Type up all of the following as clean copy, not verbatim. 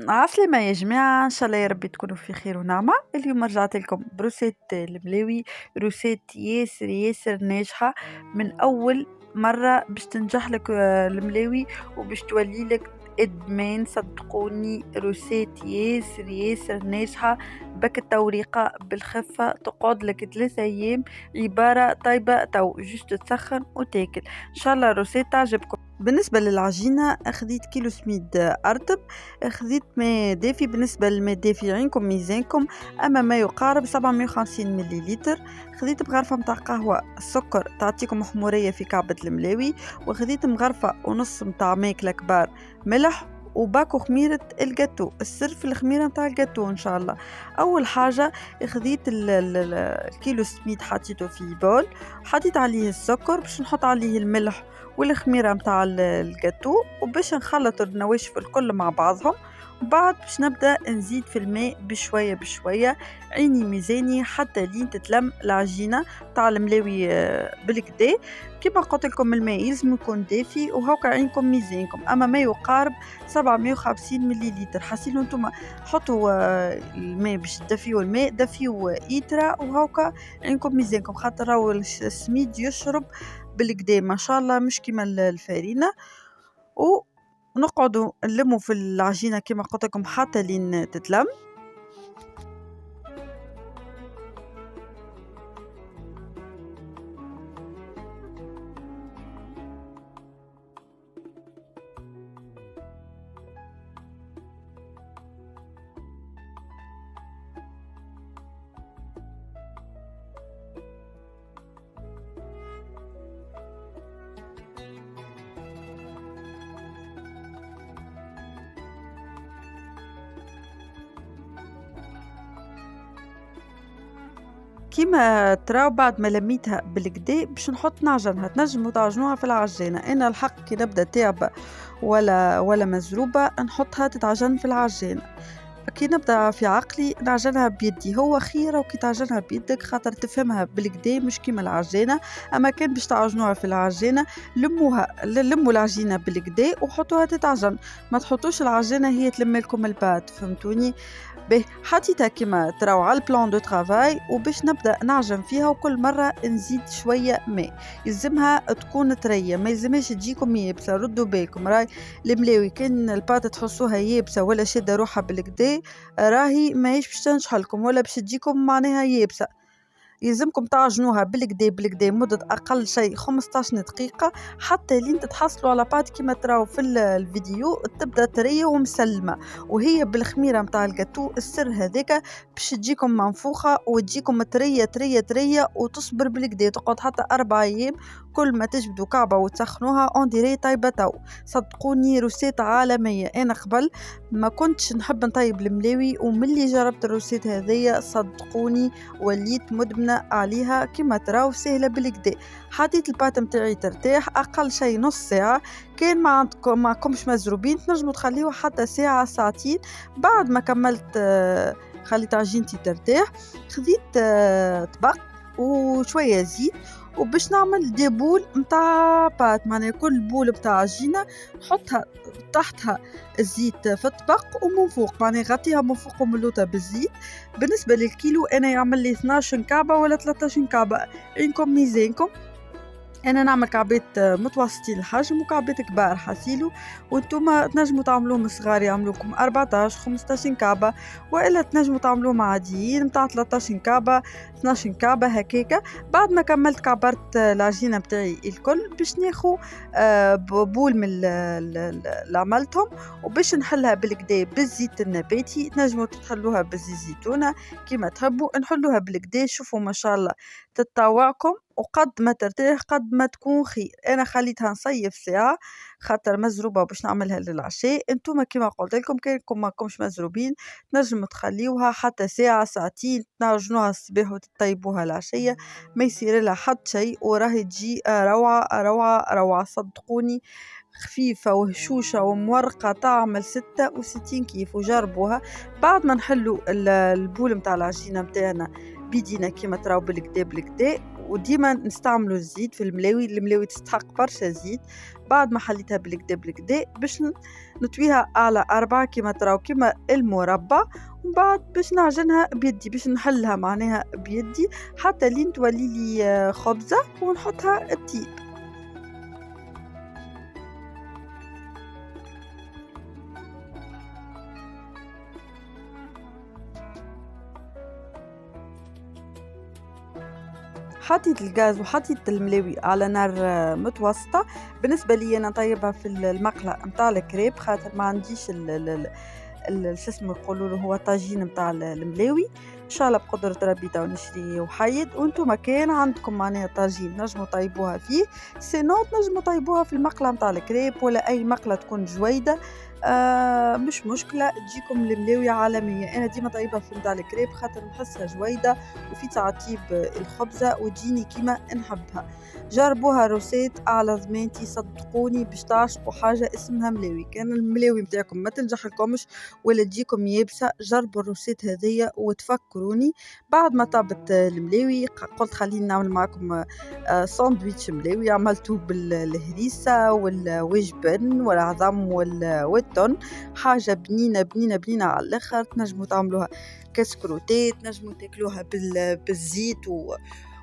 عسلامة يا جماعة، إن شاء الله يا ربي تكونوا في خير ونعمة. اليوم رجعت لكم بروسيت الملاوي، روسيت ياسر ياسر ناجحة من أول مرة باش تنجح لك الملاوي وباش تولي لك إدمان. صدقوني روسيت ياسر ياسر ناجحة، بك التوريقة بالخفة تقعد لك 3 أيام، عبارة طيبة تو جست تسخن وتاكل. إن شاء الله روسيت تعجبكم. بالنسبة للعجينة أخذت كيلو سميد أرطب، خذيت ماء دافي. بالنسبة للماء الدافي عينكم ميزانكم، أما ما يقارب 750 مليلتر. خذيت مغرفة متاع قهوة السكر تعطيكم حمورية في كعبة الملاوي، وخذيت مغرفة ونص متاع ماكلة كبار ملح، وباكو خميرة الجاتو. السر في الخميرة متاع الجاتو إن شاء الله. أول حاجة خذيت الكيلو سميد حطيته في بول، حطيت عليه السكر باش نحط عليه الملح والخميرة متاع الجاتو، وباش نخلط النواشف الكل مع بعضهم. وبعد باش نبدا نزيد في الماء بشويه بشويه، عيني ميزاني حتى لين تتلم العجينه تاع الملاوي بالكدا. كما قلت لكم الماء يلزم يكون دافي، وهوكا عينكم ميزانكم، اما ما يقارب 750 مليلتر. حسيلو نتوما حطوا الماء باش تدفيو، الماء دفيو ايترا، وهوكا عينكم ميزانكم، خاطر راهو السميد يشرب بالكدا ما شاء الله مش كيما الفارينة. ونقعدوا نلموا في العجينة كما قلت لكم حتى لين تتلم. كيما تراو بعد ما لميتها بالكدا باش نحط نعجنها. تنجموا تعجنوها في العجانة، انا الحق كي نبدا تعبة ولا مزروبة نحطها تتعجن في العجانة. كي نبدا في عقلي نعجنها بيدي، هو خير وكي تعجنها بيدك خاطر تفهمها بالكدا مش كيما العجانة. اما كان باش تعجنوها في العجانة لموا العجينة بالكدا وحطوها تتعجن، ما تحطوش العجانة هي تلم لكم البات، فهمتوني؟ به حطيتها كيما تراو على البلان دو ترافاي، وباش نبدا نعجن فيها وكل مره نزيد شويه ماء. يلزمها تكون طريه، ما يلزمهاش تجيكم يابسه. ردوا بالكم راي الملاوي كان الباطه تحسوها يابسه ولا شاده روحها بالكدا، راهي ماهيش باش تنجح لكم ولا باش تجيكم معناها يابسه. يلزمكم تعجنوها بالكدا بالكدا مدة أقل شيء 15 دقيقة، حتى لين تتحصلوا على بعض كما تراو في الفيديو، تبدا طرية ومسلمة. وهي بالخميرة متاع الجاتو السر هذاك باش تجيكم منفوخة وتجيكم طرية طرية طرية، وتصبر بالكدا تقعد حتى 4 أيام. كل ما تجبدوا كعبة وتسخنوها اون ديري طيبة تو. صدقوني روسيت عالمية. أنا قبل ما كنتش نحب نطيب الملاوي، وملي جربت الروسيت هذيا صدقوني وليت مدمنة عليها. كما تراو سهلة بالكدا. حطيت الباط متاعي ترتاح أقل شيء نص ساعة. كان معكمش مزروبين تنجموا تخليوه حتى ساعة ساعتين. بعد ما كملت خليت عجينتي ترتاح، خذيت طبق وشوية زيت، وباش نعمل دي بول متاع بات، معناها كل بول متاع عجينة نحطها تحتها الزيت في الطبق، ومن فوق معناها غطيها من فوق وملوطة بالزيت. بالنسبة للكيلو أنا يعمل لي 12 كعبة ولا 13 كعبة، عينكم ميزانكم. انا نعمل كعبات متوسطين الحجم وكعبات كبار حسيلو، وانتم تنجموا تعملوهم صغار يعملوكم 14 15 كعبه، والا تنجموا تعملوهم عاديين متاع 13 كعبه 12 كعبه هكاكا. بعد ما كملت كعبرت العجينه بتاعي الكل باش ناخو بول من اللي عملتهم، وباش نحلها بالكدا بالزيت النباتي. تنجموا تحلوها بالزيت زيتونه كيما تحبوا، نحلوها بالكدا. شوفوا ما شاء الله تتطوعكم، وقد ما ترتاح قد ما تكون خير. انا خليتها نصيف ساعه خاطر مزروبه باش نعملها للعشاء. انتم كما قلت لكم كانكم ماكمش مزروبين تنجموا تخليوها حتى ساعه ساعتين، تنعجنوها الصباح وتطيبوها العشيه، ما يصير لها حتى شيء، وراهي تجي روعه روعه روعه. صدقوني خفيفة وهشوشة ومورقة، تعمل 66 كيف، وجربوها. بعد ما نحلو البول متاع العجينة متاعنا بيدينا كيما تراو بالكدا بالكدا، وديما نستعملوا الزيت في الملاوي تستحق برشا زيت. بعد ما حليتها بالكدا باش نطويها على 4 كيما تراو كيما المربى، ومن بعد باش نعجنها بيدي، باش نحلها معناها بيدي حتى لين تولي لي خبزة ونحطها تطيب. حطيت الغاز وحطيت الملاوي على نار متوسطة. بالنسبة لي أنا طيبها في المقلة متاع الكريب، خاطر ما عنديش شو اسمه يقولوا له هو طاجين متاع الملاوي. ان شاء الله بقدرة ربي تو نشري وحيد، وانتم كان عندكم معناها طاجين نجموا طيبوها فيه، سينو تنجموا طيبوها في المقلة متاع الكريب ولا اي مقلة تكون جويدة. مش مشكلة تجيكم الملاوي عالمية. انا ديما طيبها في متاع الكريب خاطر نحسها جويدة وفي تعطيب الخبزة وتجيني كيما نحبها. جربوها روسيت على ضمانتي صدقوني باش تعشقوا حاجة اسمها ملاوي. كان الملاوي متاعكم ما تنجح لكمش ولا تجيكم يابسة، جربوا الروسيت هذيا وتفكروني. بعد ما طابت الملاوي قلت خليني نعمل معكم ساندويتش ملاوي، عملته بالهريسة والجبن والعظم والتون. حاجة بنينة بنينة بنينة على الآخر. تنجموا تعملوها كسكروتات، تنجموا تاكلوها بالزيت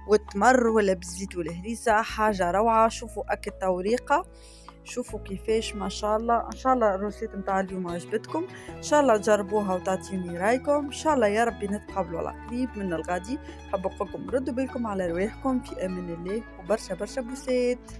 والتمر ولا بالزيت والهريسة، حاجة روعة. شوفوا أكد طريقة، شوفوا كيفاش ما شاء الله. ان شاء الله الروسيت متاع اليوم عجبتكم، ان شاء الله تجربوها وتعطيوني رايكم، ان شاء الله يا ربي نتقابلوا على قريب من الغادي. حب نقولكم ردوا بالكم على رواحكم في امان الله، وبرشا برشا بوسات.